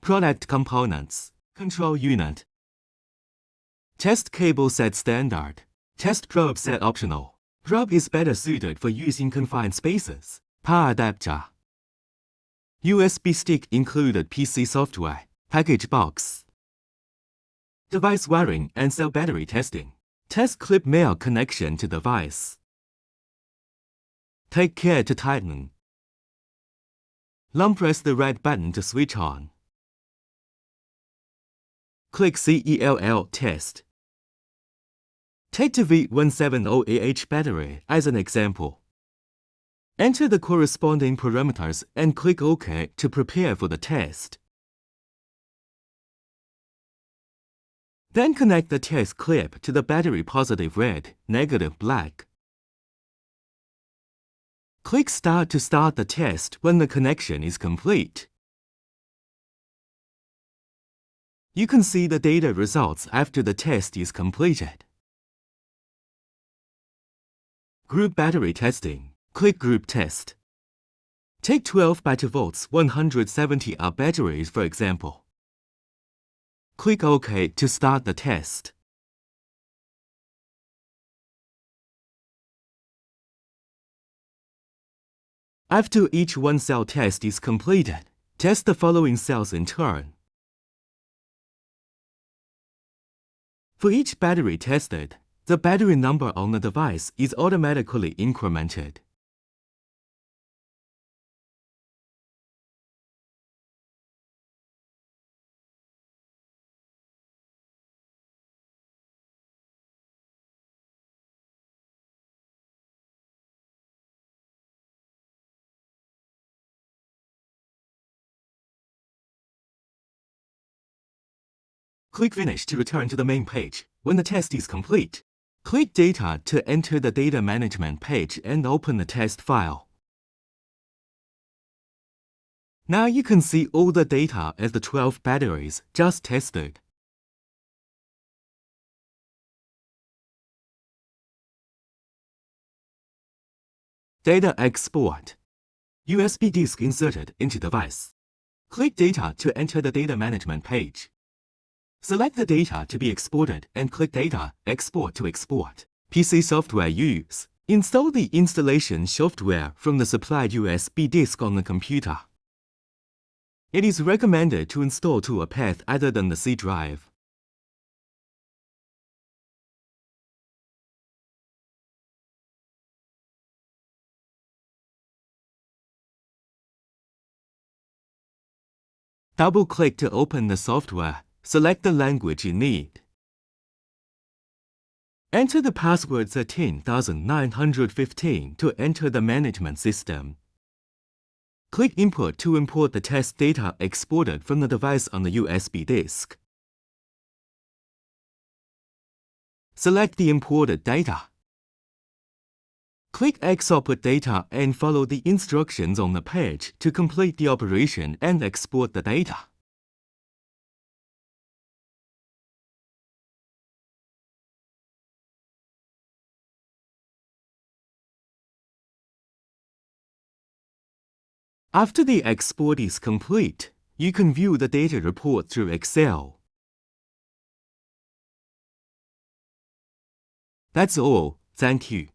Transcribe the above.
Product components. Control unit. Test cable set standard. Test probe set optional. Probe is better suited for use in confined spaces. Power adapter. USB stick included PC software. Package box. Device wiring and cell battery testing. Test clip male connection to device. Take care to tighten. Long press the red button to switch on. Click CELL test. Take the V170AH battery as an example. Enter the corresponding parameters and click OK to prepare for the test. Then connect the test clip to the battery positive red, negative black. Click Start to start the test when the connection is complete. You can see the data results after the test is completed. Group battery testing. Click Group Test. Take 12 volts 170 amp batteries for example. Click OK to start the test. After each one cell test is completed, test the following cells in turn. For each battery tested, the battery number on the device is automatically incremented. Click Finish to return to the main page. When the test is complete, click Data to enter the data management page and open the test file. Now you can see all the data as the 12 batteries just tested. Data export. USB disk inserted into device. Click Data to enter the data management page. Select the data to be exported and click Data, Export to export. PC software use. Install the installation software from the supplied USB disk on the computer. It is recommended to install to a path other than the C drive. Double-click to open the software. Select the language you need. Enter the password 13,915 to enter the management system. Click Import to import the test data exported from the device on the USB disk. Select the imported data. Click Export data and follow the instructions on the page to complete the operation and export the data. After the export is complete, you can view the data report through Excel. That's all. Thank you.